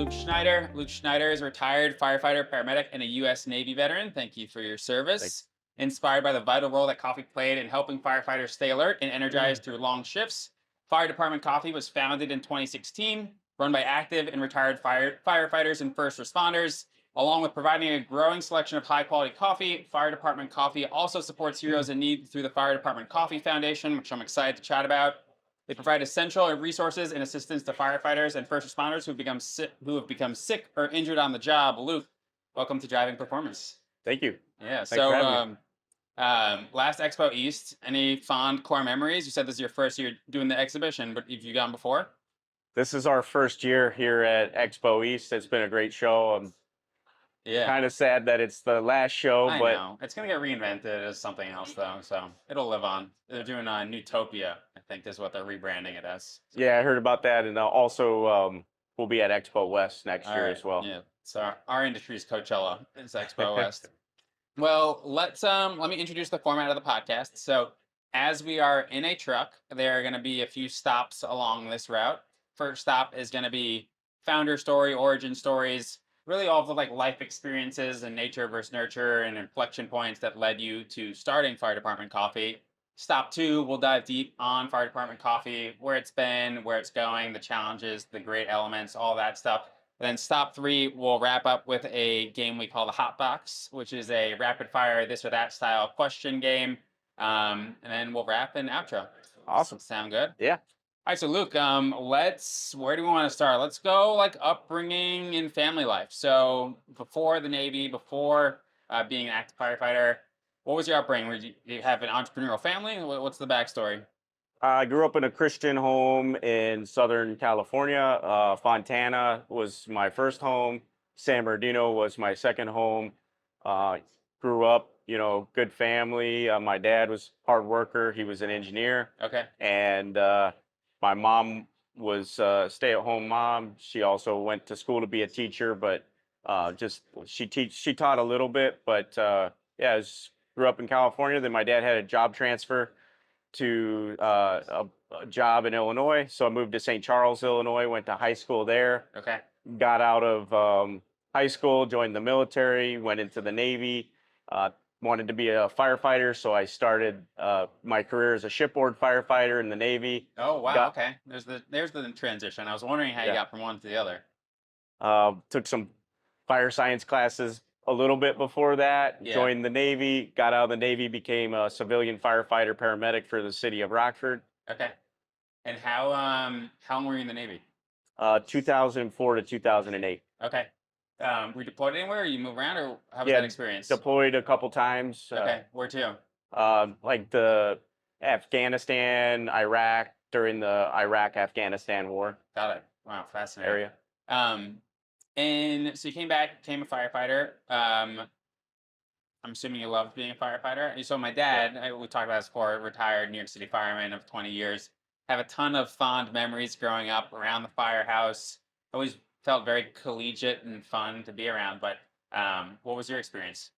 Luke Schneider. Luke Schneider is a retired firefighter, paramedic, and a U.S. Navy veteran. Thank you for your Like, service. Inspired by the vital role that coffee played in helping firefighters stay alert and energized through long shifts, Fire Department Coffee was founded in 2016, run by active and retired firefighters and first responders. Along with providing a growing selection of high quality coffee, Fire Department Coffee also supports heroes in need through the Fire Department Coffee Foundation, which I'm excited to chat about. They provide essential resources and assistance to firefighters and first responders who have become sick or injured on the job. Luke, welcome to Driving Performance. thank you. Yeah. Thanks for So, having me. last Expo East, any fond core memories? You said this is your first year doing the exhibition, but have you gone before? This is our first year here at Expo East. It's been a great show. I'm Yeah, kind of sad that it's the last show, I but know. It's gonna get reinvented as something else, though, so it'll live on. They're doing Newtopia, I think, is what they're rebranding it as. yeah, I heard about that. And also, we'll be at Expo West next All year right. as well. Yeah. So our industry's Coachella. It's Expo West. Well, let me introduce the format of the podcast. So, as we are in a truck, there are going to be a few stops along this route. First stop is going to be founder story, origin stories, really all of the like life experiences and nature versus nurture and inflection points that led you to starting Fire Department Coffee. Stop two, we'll dive deep on Fire Department Coffee, where it's been, where it's going, the challenges, the great elements, all that stuff. Then stop three, we'll wrap up with a game we call the Hot Box, which is a rapid fire this or that style question game. And then we'll wrap in outro. Awesome. Sound good? Yeah. All right, so Luke, where do we want to start? Let's go like upbringing and family life. So before the Navy, before being an active firefighter, what was your upbringing? Did you have an entrepreneurial family? What's the backstory? I grew up in a Christian home in Southern California. Fontana was my first home. San Bernardino was my second home. Uh, Grew up, good family. My dad was hard worker. He was an engineer, Okay. and my mom was a stay-at-home mom. She also went to school to be a teacher, but just she taught a little bit. But yeah, grew up in California. Then my dad had a job transfer to a job in Illinois. So I moved to St. Charles, Illinois, went to high school there, Okay. got out of high school, joined the military, went into the Navy, uh, wanted to be a firefighter. So I started my career as a shipboard firefighter in the Navy. Oh wow. Got, Okay. There's the transition. I was wondering how you yeah, got from one to the other. took some fire science classes a little bit before that, Yeah. joined the Navy, got out of the Navy, became a civilian firefighter paramedic for the city of Rockford. Okay. And how long were you in the Navy? 2004 to 2008. Okay. Were you deployed anywhere? Or you move around, or how was that Yeah, experience? deployed a couple times, Okay. Where to? like the Afghanistan, Iraq during the Iraq-Afghanistan war Got it. Wow, fascinating. area. Um, and so you came back, became a firefighter. I'm assuming you loved being a firefighter. So my Yeah. dad, we talked about this before, retired New York City fireman of 20 years. Have a ton of fond memories growing up around the firehouse. Always felt very collegiate and fun to be around. But what was your experience?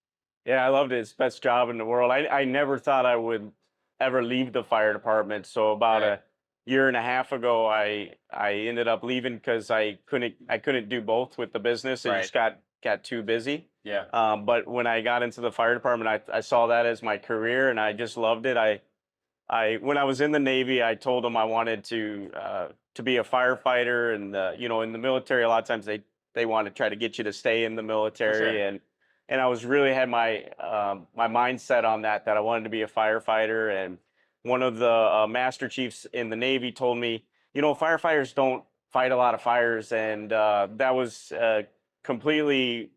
Yeah, I loved it. It's the best job in the world. I never thought I would ever leave the fire department. So about Right. a year and a half ago, I ended up leaving because I couldn't do both with the business. It Right. just got too busy. Yeah. But when I got into the fire department, I saw that as my career, and I just loved it. I when I was in the Navy, I told them I wanted to be a firefighter, and in the military, a lot of times they want to try to get you to stay in the For military, sure. and I was really had my mindset on that I wanted to be a firefighter. And one of the master chiefs in the Navy told me, firefighters don't fight a lot of fires, and that was completely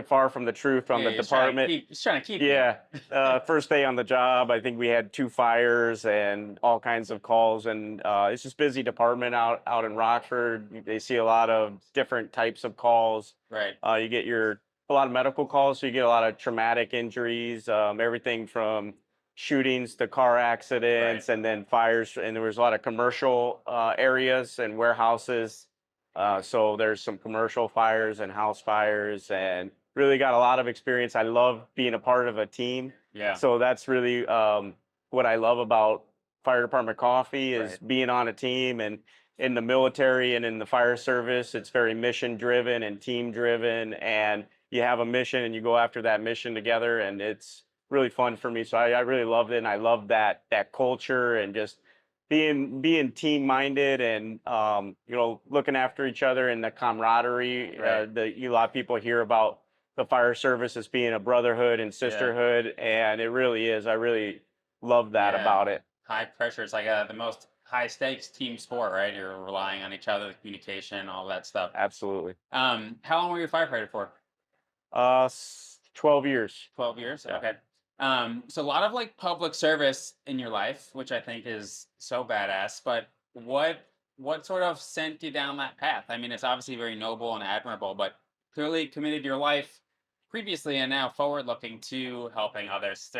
far from the truth from Yeah. the He's trying to department. keep. He's trying to keep you. Yeah. First day on the job, I think we had two fires and all kinds of calls, and it's just busy department out in Rockford. They see a lot of different types of calls. Right. You get a lot of medical calls, so you get a lot of traumatic injuries, everything from shootings to car Right. accidents, and then fires. And there was a lot of commercial areas and warehouses. So there's some commercial fires and house fires, and really got a lot of experience. I love being a part of a team. Yeah. So that's really what I love about fire department coffee is Right. being on a team. And in the military and in the fire service, it's very mission driven and team driven, and you have a mission and you go after that mission together, and it's really fun for me. So I really loved it, and I love that culture and just being team minded and looking after each other and the camaraderie. Right. A lot of people hear about the fire service as being a brotherhood and Yeah. sisterhood, and it really is. I really love that Yeah. about it. High pressure. It's like the most high stakes team sport, right? You're relying on each other, the communication, all that stuff. Absolutely. How long were you a firefighter for? 12 years. 12 years. Yeah. Okay. So a lot of like public service in your life, which I think is so badass. But what sort of sent you down that path? I mean, it's obviously very noble and admirable, but clearly committed your life previously and now forward looking to helping others.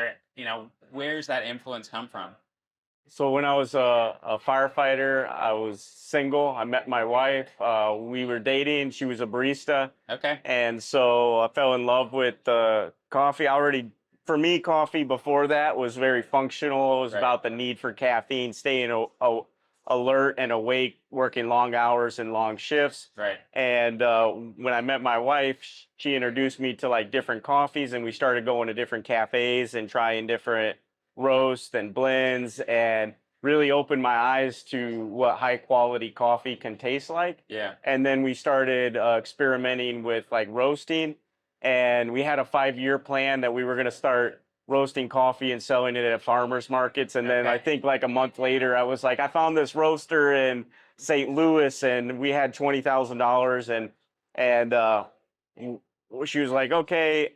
Where's that influence come from? So when I was a firefighter, I was single. I met my wife. We were dating. She was a barista. Okay. And so I fell in love with coffee. For me, coffee before that was very functional. It was Right. about the need for caffeine, staying alert and awake, working long hours and long shifts. Right. And when I met my wife, she introduced me to like different coffees, and we started going to different cafes and trying different roasts and blends, and really opened my eyes to what high quality coffee can taste like. Yeah. And then we started experimenting with like roasting, and we had a 5-year plan that we were going to start roasting coffee and selling it at farmers markets. And then I Okay. think like a month later, I was like, I found this roaster in St. Louis, and we had $20,000, and she was like, okay,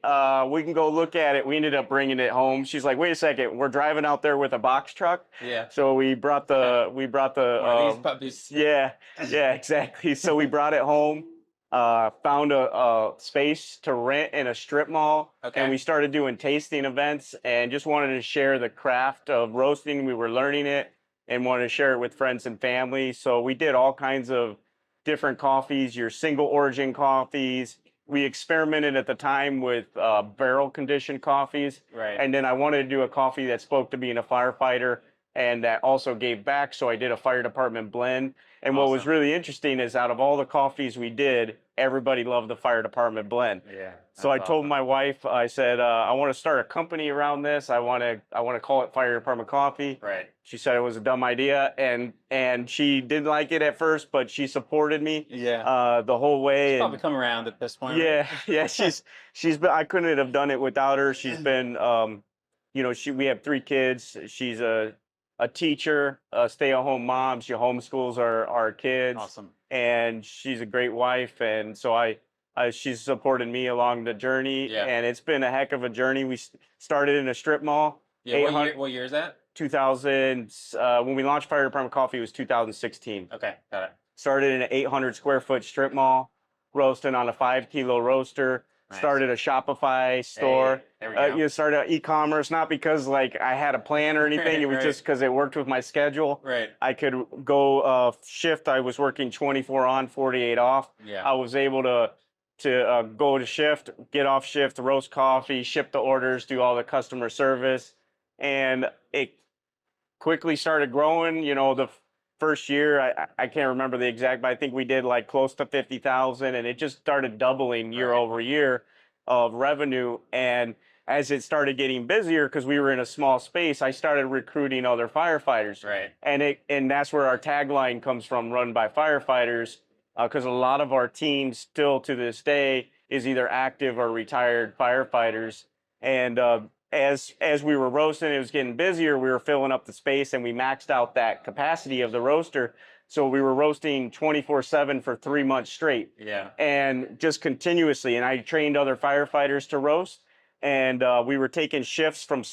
we can go look at it. We ended up bringing it home. She's like, wait a second, we're driving out there with a box truck. Yeah. So we brought the One of these puppies. yeah, exactly. So we brought it home, found a space to rent in a strip mall, Okay. and we started doing tasting events and just wanted to share the craft of roasting. We were learning it and wanted to share it with friends and family. So we did all kinds of different coffees, your single origin coffees. We experimented at the time with barrel conditioned coffees. Right. And then I wanted to do a coffee that spoke to being a firefighter and that also gave back. So I did a fire department blend. And what was Awesome. really interesting is out of all the coffees we did, everybody loved the fire department blend. Yeah. So I that's told awesome. my wife, I said, I want to start a company around this. I want to call it Fire Department Coffee. Right. She said it was a dumb idea, and she didn't like it at first, but she supported me Yeah. the whole way. Probably come around at this point. Yeah, yeah, she's been. I couldn't have done it without her. She's been, we have 3 kids. She's a teacher, a stay-at-home mom. She homeschools our kids, Awesome. and she's a great wife. And so she's supported me along the journey, Yeah. and it's been a heck of a journey. We started in a strip mall. Yeah. What year is that? 2000, when we launched Fire Department Coffee, it was 2016. Okay. Got it. Started in an 800 square foot strip mall, roasting on a 5-kilo roaster. Nice. Started a Shopify store. Hey, there we go. You started e-commerce, not because like I had a plan or anything. It was Right. just because it worked with my schedule. Right. I could go shift. I was working 24 on, 48 off. Yeah. I was able to go to shift, get off shift, roast coffee, ship the orders, do all the customer service, and it quickly started growing. The first year, I can't remember the exact, but I think we did like close to 50,000, and it just started doubling year Right. over year of revenue. And as it started getting busier, because we were in a small space, I started recruiting other firefighters. Right. And that's where our tagline comes from, run by firefighters, because a lot of our team still to this day is either active or retired firefighters. And as we were roasting, it was getting busier. We were filling up the space, and we maxed out that capacity of the roaster. So we were roasting 24/7 for 3 months straight, Yeah. and just continuously. And I trained other firefighters to roast, and we were taking shifts from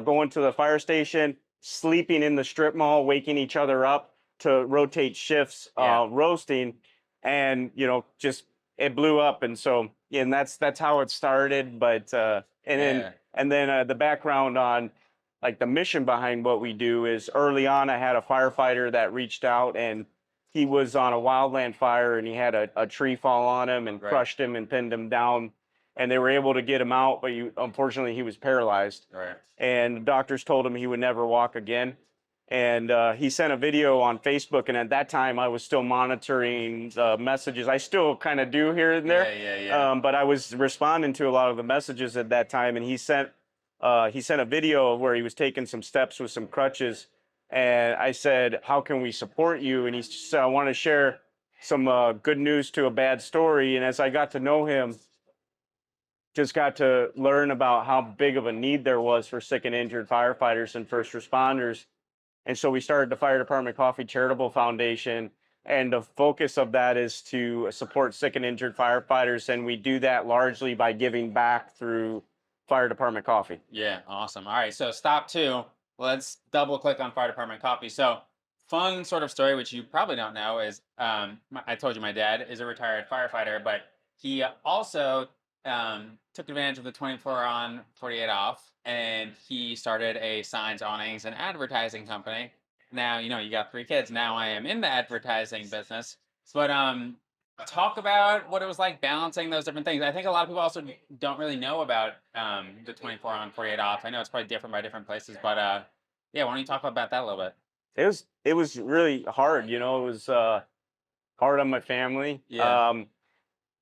going to the fire station, sleeping in the strip mall, waking each other up to rotate shifts, Yeah. roasting, and just it blew up. And so, and that's how it started. But Yeah. and then the background on like the mission behind what we do is early on, I had a firefighter that reached out, and he was on a wildland fire, and he had a tree fall on him and Right. crushed him and pinned him down, and they were able to get him out, but unfortunately he was paralyzed, Right. and doctors told him he would never walk again. and he sent a video on Facebook. And at that time, I was still monitoring the messages. I still kind of do here and there, but I was responding to a lot of the messages at that time. And he sent a video where he was taking some steps with some crutches. And I said, "How can we support you?" And he said, "I want to share some good news to a bad story." And as I got to know him, just got to learn about how big of a need there was for sick and injured firefighters and first responders. And so we started the Fire Department Coffee Charitable Foundation. And the focus of that is to support sick and injured firefighters. And we do that largely by giving back through Fire Department Coffee. Yeah, awesome. All right, so stop two. Let's double click on Fire Department Coffee. So, fun sort of story, which you probably don't know, is I told you my dad is a retired firefighter, but he also took advantage of the 24 on, 48 off, and he started a signs, awnings, and advertising company. Now, you got 3 kids. Now I am in the advertising business. But talk about what it was like balancing those different things. I think a lot of people also don't really know about the 24 on, 48 off. I know it's probably different by different places, but yeah, why don't you talk about that a little bit? It was really hard, It was hard on my family. Yeah.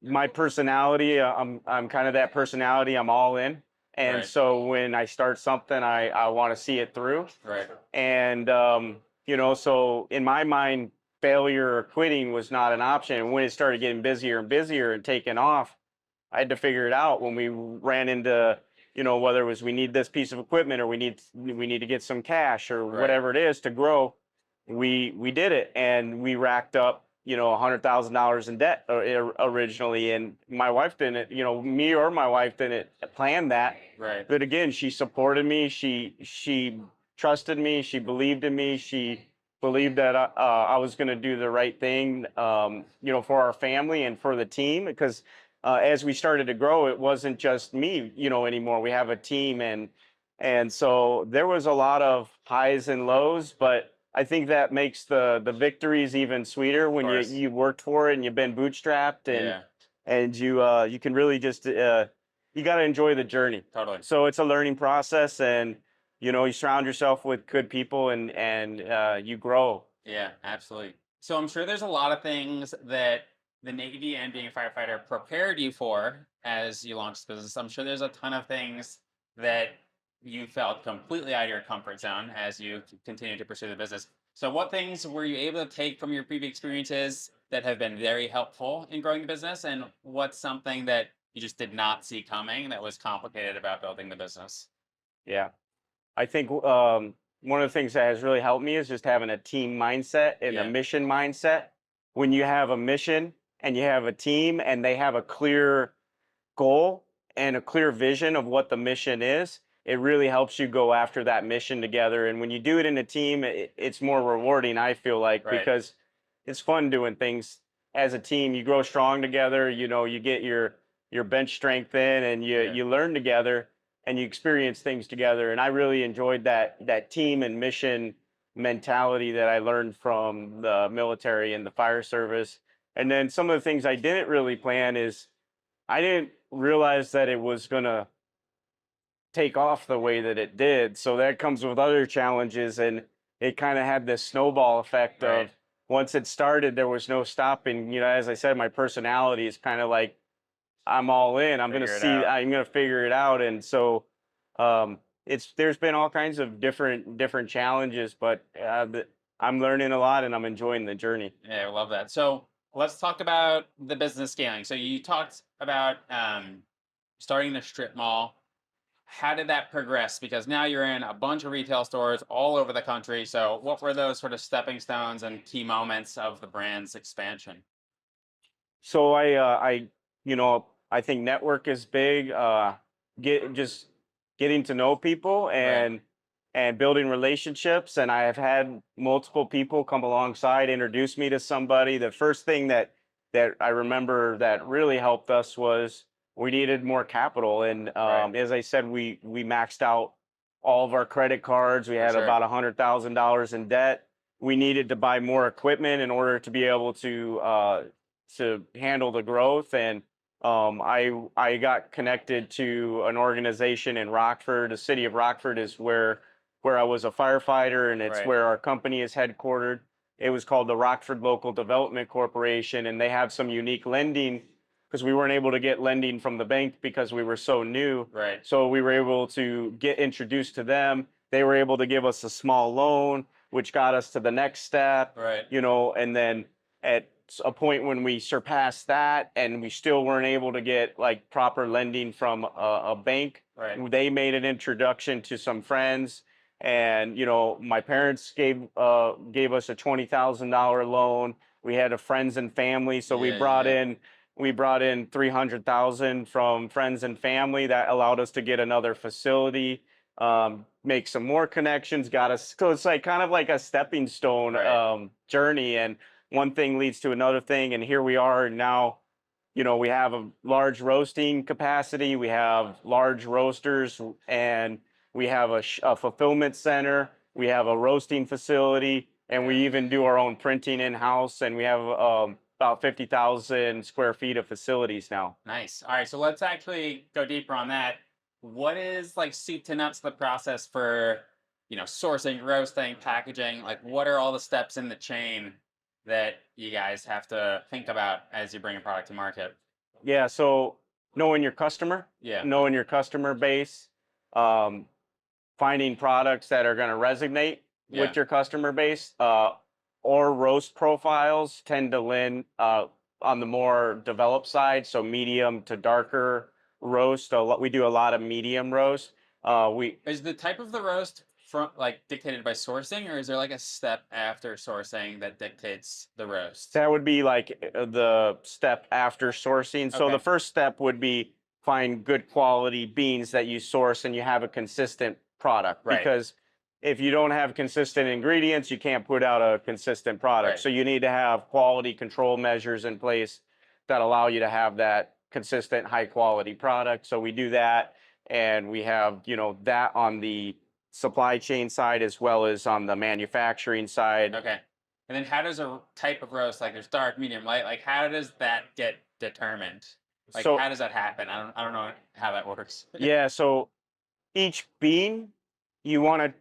My personality, I'm kind of that personality. I'm all in, and Right. so when I start something, I want to see it through. Right. And so in my mind, failure or quitting was not an option. And when it started getting busier and busier and taking off, I had to figure it out. When we ran into, whether it was we need this piece of equipment or we need to get some cash or Right. whatever it is to grow, we did it, and we racked up $100,000 in debt originally. And my wife didn't, me or my wife didn't plan that. Right. But again, she supported me. She trusted me. She believed in me. She believed that I was going to do the right thing, for our family and for the team. Because as we started to grow, it wasn't just me, anymore. We have a team, and so there was a lot of highs and lows. But I think that makes the victories even sweeter when you worked for it and you've been bootstrapped, and you can really just you got to enjoy the journey. Totally. So it's a learning process, and you surround yourself with good people, and you grow. Yeah, absolutely. So I'm sure there's a lot of things that the Navy and being a firefighter prepared you for as you launched the business. I'm sure there's a ton of things that you felt completely out of your comfort zone as you continue to pursue the business. So what things were you able to take from your previous experiences that have been very helpful in growing the business? And what's something that you just did not see coming that was complicated about building the business? Yeah. I think one of the things that has really helped me is just having a team mindset and a mission mindset. When you have a mission and you have a team and they have a clear goal and a clear vision of what the mission is, it really helps you go after that mission together. And when you do it in a team, it's more rewarding, I feel like, Right. because it's fun doing things as a team. You grow strong together, you get your bench strength in, and you learn together, and you experience things together. And I really enjoyed that team and mission mentality that I learned from the military and the fire service. And then some of the things I didn't really plan is I didn't realize that it was going to take off the way that it did. So that comes with other challenges, and it kind of had this snowball effect Right. of once it started, there was no stopping. As I said, my personality is kind of like, I'm all in. I'm going to I'm going to figure it out. And so there's been all kinds of different challenges, but I'm learning a lot and I'm enjoying the journey. Yeah, I love that. So let's talk about the business scaling. So you talked about starting the strip mall. How did that progress? Because now you're in a bunch of retail stores all over the country. So what were those sort of stepping stones and key moments of the brand's expansion? So I think network is big. Just getting to know people and building relationships. And I have had multiple people come alongside, introduce me to somebody. The first thing that I remember that really helped us was we needed more capital. And as I said, we maxed out all of our credit cards. We had about $100,000 in debt. We needed to buy more equipment in order to be able to handle the growth. And I got connected to an organization in Rockford. The city of Rockford is where where I was a firefighter, and it's Right. where our company is headquartered. It was called the Rockford Local Development Corporation, and they have some unique lending because we weren't able to get lending from the bank because we were so new. Right. So we were able to get introduced to them. They were able to give us a small loan, which got us to the next step, Right. and then at a point when we surpassed that and we still weren't able to get like proper lending from a bank, Right. they made an introduction to some friends, and my parents gave us a $20,000 loan. We had a friends and family, so we Yeah. brought Yeah. in 300,000 from friends and family. That allowed us to get another facility, make some more connections, got us. So it's like kind of like a stepping stone Right. journey, and one thing leads to another thing, and here we are now. We have a large roasting capacity, we have large roasters, and we have a fulfillment center, we have a roasting facility, and we Yeah. even do our own printing in-house, and we have about 50,000 square feet of facilities now. Nice. All right. So let's actually go deeper on that. What is like soup to nuts the process for, sourcing, roasting, packaging? Like, what are all the steps in the chain that you guys have to think about as you bring a product to market? Yeah, so knowing your customer, Yeah. knowing your customer base, um, finding products that are going to resonate Yeah. with your customer base, or roast profiles tend to lean on the more developed side, so medium to darker roast. We do a lot of medium roast. We Is the type of the roast from like dictated by sourcing, or is there like a step after sourcing that dictates the roast? That would be like the step after sourcing. So the Okay. first step would be find good quality beans that you source and you have a consistent product. Right. Because if you don't have consistent ingredients, you can't put out a consistent product. Right. So you need to have quality control measures in place that allow you to have that consistent high quality product. So we do that, and we have, that on the supply chain side as well as on the manufacturing side. Okay. And then how does a type of roast, like there's dark, medium, light, like how does that get determined? Like So how does that happen? I don't know how that works. yeah, so each bean you want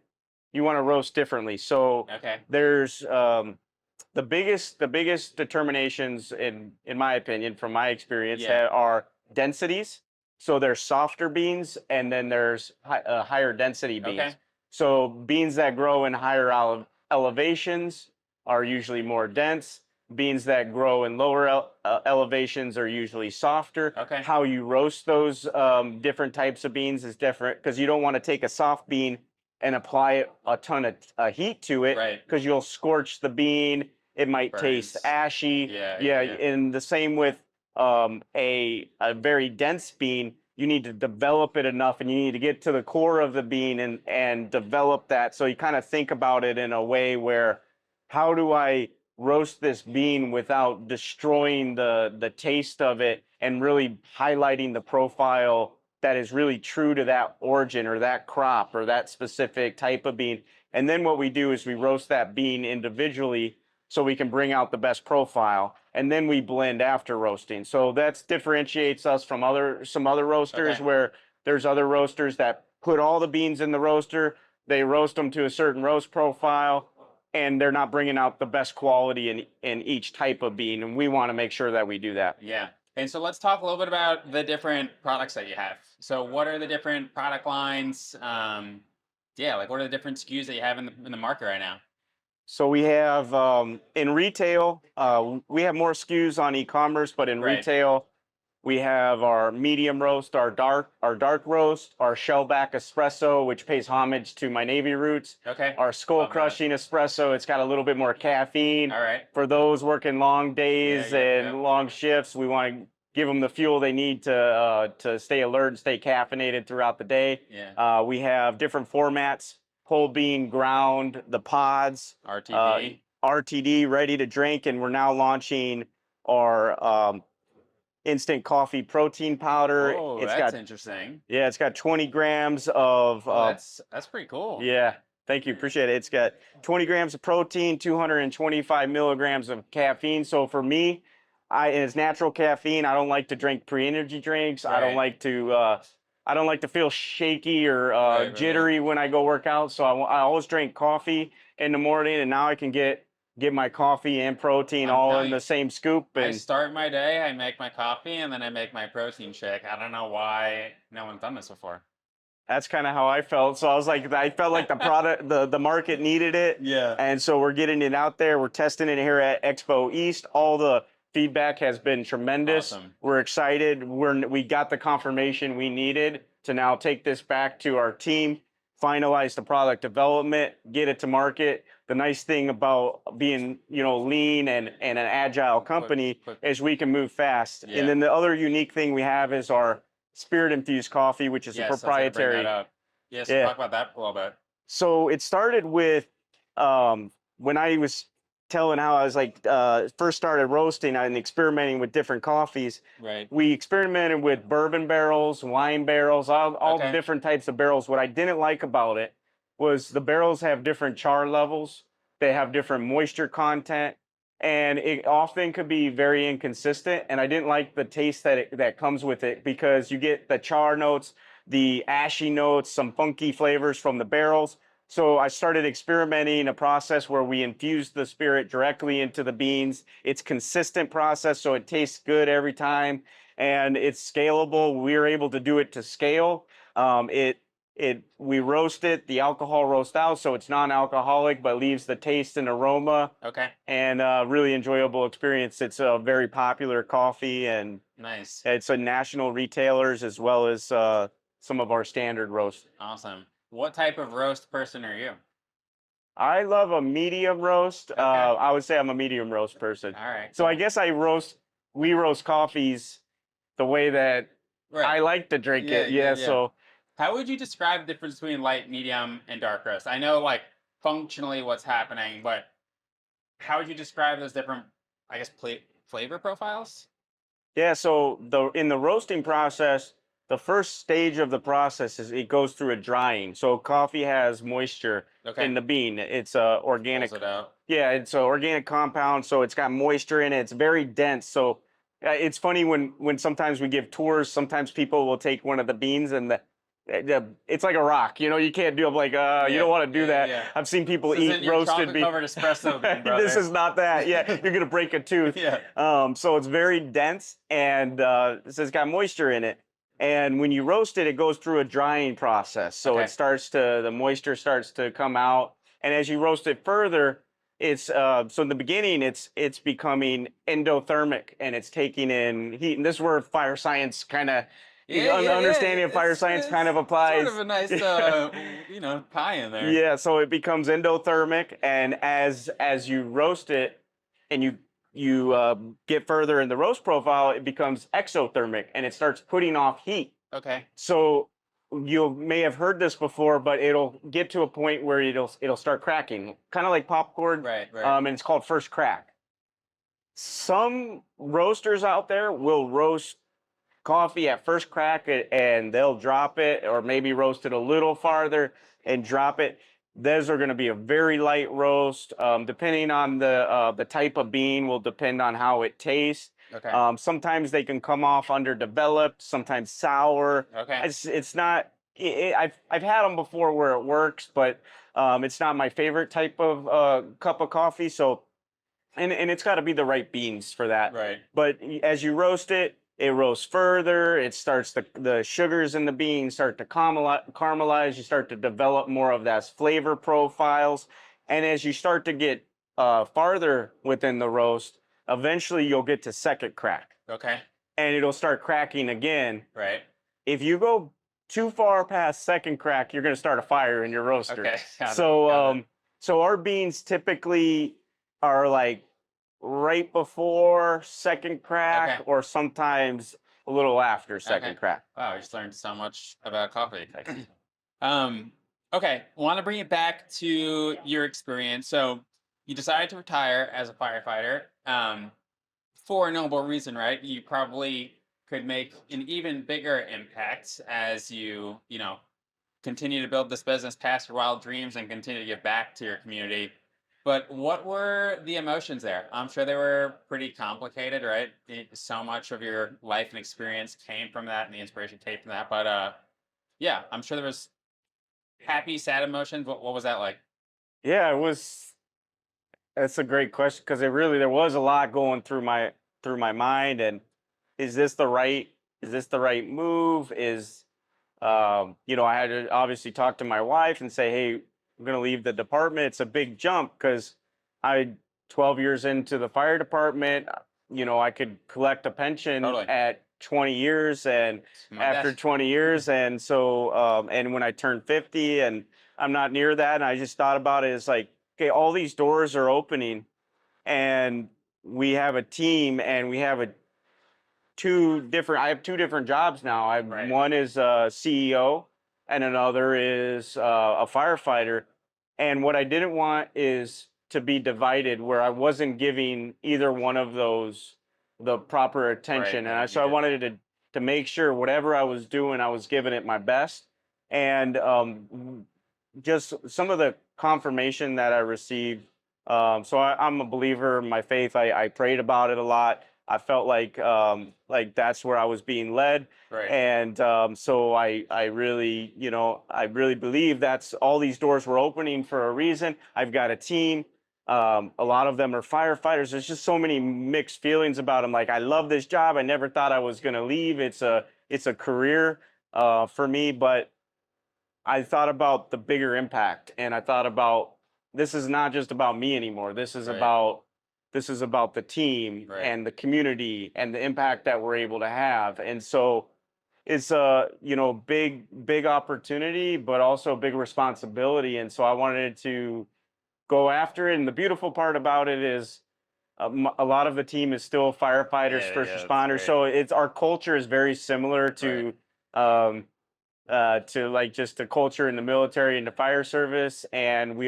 to roast differently. So Okay. there's the biggest determinations in my opinion, from my experience, Yeah. are densities. So there's softer beans, and then there's higher density beans. Okay. So beans that grow in higher elevations are usually more dense. Beans that grow in lower elevations are usually softer. Okay. How you roast those different types of beans is different, because you don't want to take a soft bean and apply a ton of heat to it, Right. because you'll scorch the bean. It might taste Burns. ashy. Yeah. Yeah, Yeah. and the same with a very dense bean. You need to develop it enough, and you need to get to the core of the bean and develop that. So you kind of think about it in a way where, how do I roast this bean without destroying the taste of it, and really highlighting the profile that is really true to that origin or that crop or that specific type of bean. And then what we do is we roast that bean individually so we can bring out the best profile, and then we blend after roasting. So that differentiates us from some other roasters, Okay. where there's other roasters that put all the beans in the roaster, they roast them to a certain roast profile, and they're not bringing out the best quality in each type of bean, and we want to make sure that we do that. Yeah. And so let's talk a little bit about the different products that you have. So what are the different product lines? Yeah, like what are the different SKUs that you have in the market right now? So we have in retail, we have more SKUs on e-commerce, but in Right. retail, we have our medium roast, our dark roast, our shellback espresso, which pays homage to my Navy roots, Okay. our skull Love that. crushing espresso. It's got a little bit more caffeine. All right. For those working long days Yeah, and yeah. long shifts, we want to give them the fuel they need to stay alert and stay caffeinated throughout the day. Yeah. We have different formats: whole bean, ground, the pods, RTD. RTD, ready to drink, and we're now launching our instant coffee protein powder. Oh, It's that's got interesting. it's got 20 grams of Oh, that's pretty cool. yeah. Thank you, appreciate it. It's got 20 grams of protein, 225 milligrams of caffeine. So for me, it's natural caffeine. I don't like to drink pre-energy drinks. I don't Right. like to I don't like to feel shaky or Right. jittery when I go work out. So I always drink coffee in the morning, and now I can get my coffee and protein I'm all in telling the you, same scoop. I And start my day, I make my coffee, and then I make my protein shake. I don't know why no one's done this before. that's kind of how I felt. So I felt like the product, the market needed it. Yeah. And so we're getting it out there. We're testing it here at Expo East. All the feedback has been tremendous. Awesome. We're excited. We got the confirmation we needed to now take this back to our team, finalize the product development, get it to market. The nice thing about being, lean and an agile company quick. is we can move fast. Yeah. And then the other unique thing we have is our spirit infused coffee, which is a Yes, I was gonna bring proprietary. that up. Yes, Yeah. talk about that a little bit. So it started with when I was telling how I was like first started roasting and experimenting with different coffees. Right. We experimented with bourbon barrels, wine barrels, all the Okay. different types of barrels. What I didn't like about it was the barrels have different char levels. They have different moisture content, and it often could be very inconsistent. And I didn't like the taste that comes with it because you get the char notes, the ashy notes, some funky flavors from the barrels. So I started experimenting a process where we infuse the spirit directly into the beans. It's consistent process, so it tastes good every time, and it's scalable. We were able to do it to scale. We roast it, the alcohol roast out, so it's non-alcoholic, but leaves the taste and aroma, Okay. and really enjoyable experience. It's a very popular coffee, and Nice. it's a national retailers as well as some of our standard roasts. Awesome. What type of roast person are you? I love a medium roast. Okay. I would say I'm a medium roast person. All right. So I cool. guess we roast coffees the way that Right. I like to drink Yeah, it. yeah, Yeah, yeah. so How would you describe the difference between light, medium, and dark roast? I know like functionally what's happening, but how would you describe those different, I guess, flavor profiles? yeah, so in the roasting process, the first stage of the process is it goes through a drying. So coffee has moisture Okay. in the bean. It's organic. Pulls it out. Yeah, it's an organic compound, so it's got moisture in it. It's very dense. So it's funny when sometimes we give tours. Sometimes people will take one of the beans and it's like a rock. You can't do it like you don't want to do that. Yeah. I've seen people This eat isn't your roasted beans. chocolate-covered espresso bean, brother. This is not that. Yeah, you're gonna break a tooth. Yeah. So it's very dense and it's got moisture in it. And when you roast it, it goes through a drying process. So Okay. the moisture starts to come out. And as you roast it further, it's so in the beginning, it's becoming endothermic and it's taking in heat. And this is where fire science kind of understanding of fire science kind of applies. Sort of a nice, pie in there. Yeah, so it becomes endothermic, and as you roast it, and you get further in the roast profile, it becomes exothermic, and it starts putting off heat. Okay. So you may have heard this before, but it'll get to a point where it'll start cracking, kind of like popcorn. Right. And it's called first crack. Some roasters out there will roast coffee at first crack and they'll drop it, or maybe roast it a little farther and drop it. Those are going to be a very light roast. Depending on the type of bean will depend on how it tastes. Okay. Sometimes they can come off underdeveloped, sometimes sour. Okay. It's not. I've had them before where it works, but it's not my favorite type of cup of coffee. So, and it's got to be the right beans for that. Right. But as you roast it, it roasts further. It starts the sugars in the beans start to caramelize. You start to develop more of those flavor profiles, and as you start to get farther within the roast, eventually you'll get to second crack, Okay. and it'll start cracking again. Right. If you go too far past second crack, you're going to start a fire in your roaster. Okay. Got it, So got it. so our beans typically are like right before second crack, Okay. or sometimes a little after second Okay. crack. Wow, I just learned so much about coffee. Okay, want to bring it back to your experience. So you decided to retire as a firefighter, for a noble reason, right? You probably could make an even bigger impact as you continue to build this business past your wild dreams and continue to give back to your community. But what were the emotions there? I'm sure they were pretty complicated, right? So much of your life and experience came from that, and the inspiration came from that. But Yeah, I'm sure there was happy, sad emotions. What was that like? Yeah, it was. That's a great question because there was a lot going through my mind. And is this the right is this the right move? I had to obviously talk to my wife and say, hey, I'm going to leave the department. It's a big jump because I 12 years into the fire department, I could collect a pension Totally. at 20 years and My after dad. 20 years. And so, and when I turned 50 and I'm not near that, and I just thought about it as like, okay, all these doors are opening and we have a team and we have I have two different jobs now. Right. One is a CEO and another is a firefighter. And what I didn't want is to be divided where I wasn't giving either one of those the proper attention. Right. So I wanted to make sure whatever I was doing, I was giving it my best. And just some of the confirmation that I received. I'm a believer in my faith. I prayed about it a lot. I felt like that's where I was being led. Right. And so I really, I really believe that's all these doors were opening for a reason. I've got a team. A lot of them are firefighters. There's just so many mixed feelings about them. Like, I love this job. I never thought I was going to leave. It's a career for me, but I thought about the bigger impact, and I thought about this is not just about me anymore. Right. This is about the team Right. and the community and the impact that we're able to have. And so it's a big opportunity, but also a big responsibility. And so I wanted to go after it. And the beautiful part about it is a lot of the team is still firefighters, Yeah. first Yeah. That's responders. great. So it's our culture is very similar Right. um, to like just the culture in the military and the fire service. And we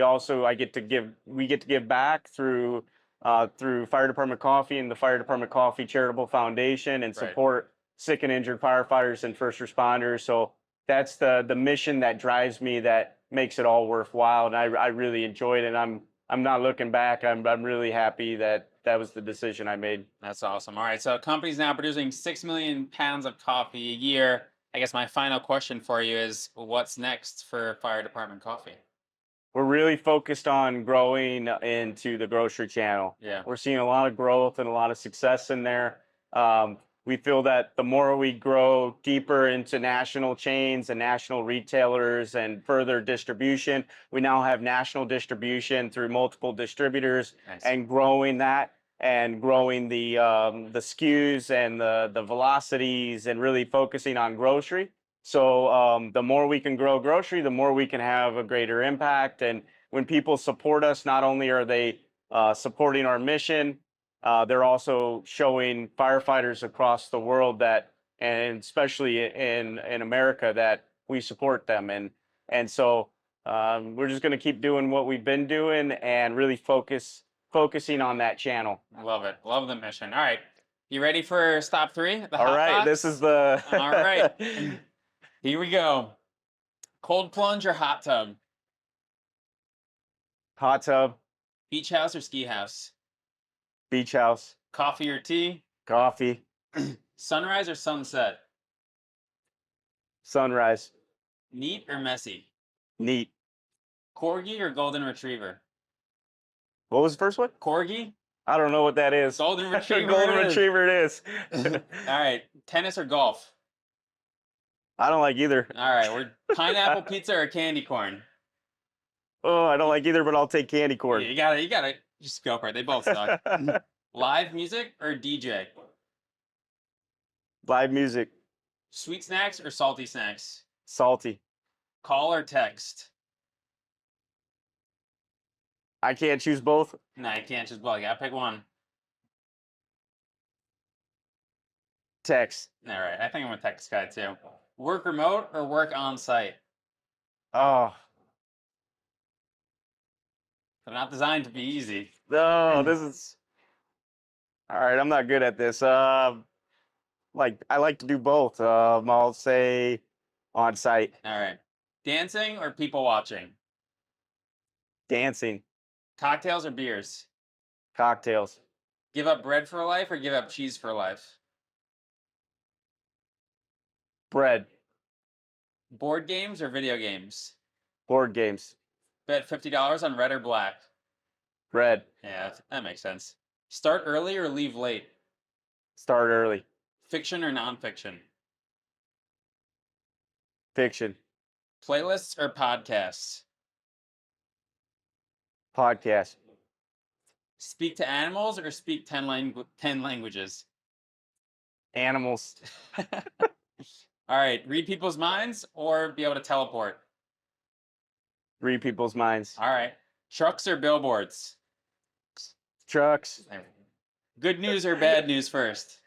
get to give back through Fire Department Coffee and the Fire Department Coffee Charitable Foundation and Right. support sick and injured firefighters and first responders. So that's the mission that drives me, that makes it all worthwhile. And I really enjoyed it. I'm not looking back. I'm really happy that that was the decision I made. That's awesome. All right. So, company's now producing 6 million pounds of coffee a year. I guess my final question for you is, what's next for fire department coffee? We're really focused on growing into the grocery channel. Yeah. We're seeing a lot of growth and a lot of success in there. We feel that the more we grow deeper into national chains and national retailers and further distribution, we now have national distribution through multiple distributors, Nice. and growing that and growing the SKUs and the velocities and really focusing on grocery. So the more we can grow grocery, the more we can have a greater impact. And when people support us, not only are they supporting our mission, they're also showing firefighters across the world and especially in America, that we support them. And so we're just going to keep doing what we've been doing and really focusing on that channel. Love it. Love the mission. All right. You ready for stop three? The All hot right, box? this is the All right. Here we go. Cold plunge or hot tub? hot tub, Beach house or ski house? beach house, Coffee or tea? coffee, Sunrise or sunset? sunrise, Neat or messy? neat. Corgi or golden retriever? What was the first one? Corgi? I don't know what that is. Golden retriever. Golden it is. retriever it is. All right. Tennis or golf? I don't like either. All right. We're pineapple pizza or candy corn? Oh, I don't like either, but I'll take candy Yeah, corn. you gotta just go for it. They both suck. Live music or DJ? Live music, Sweet snacks or salty snacks? salty. Call or text? I can't choose both. No, you can't just well, you gotta pick one. Text. All right. I think I'm a text guy too. Work remote or work on site? Oh, They're not designed to be easy. no, this is all right. I'm not good at this. Like I like to do both. I'll say on site, All right. Dancing or people watching? dancing, Cocktails or beers? cocktails, Give up bread for life or give up cheese for life? bread, Board games or video games? Board games. Bet $50 on red or black. Red. Yeah, that makes sense. Start early or leave late? Start early. Fiction or nonfiction? Fiction. Playlists or podcasts? Podcast. Speak to animals or speak 10 languages? Animals. All right, read people's minds or be able to teleport? Read people's minds. All right, trucks or billboards? Trucks. Good news or bad news first?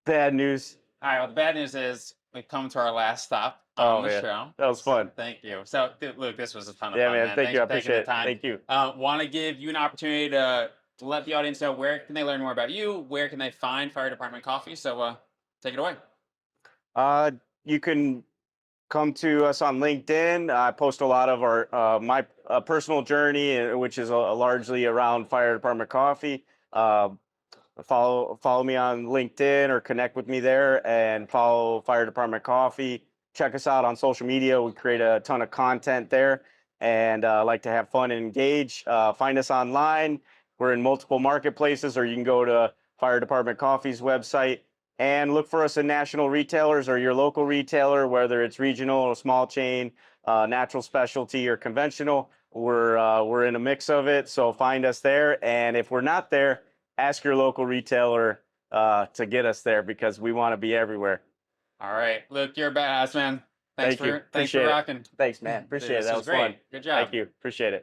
Bad news. All right, well, the bad news is we've come to our last stop on the yeah. show. That was fun. Thank you. So, Luke, this was a ton of Yeah, fun, man. man. Thank Thanks you. I for taking appreciate the it. time. Thank you. Want to give you an opportunity to let the audience know where can they learn more about you, where can they find Fire Department Coffee. So take it away. You can come to us on LinkedIn. I post a lot of our my personal journey, which is largely around Fire Department Coffee. Follow me on LinkedIn or connect with me there, and follow Fire Department Coffee. Check us out on social media. We create a ton of content there, and like to have fun and engage. Find us online. We're in multiple marketplaces, or you can go to Fire Department Coffee's website and look for us in national retailers or your local retailer, whether it's regional or small chain, natural specialty or conventional. We're in a mix of it, so find us there. And if we're not there, ask your local retailer to get us there, because we want to be everywhere. All right, Luke, you're a badass, man. Thanks Thank you. for Appreciate it. rocking. Thanks, man. Appreciate it. This That was was fun. great. Good job. Thank you. Appreciate it.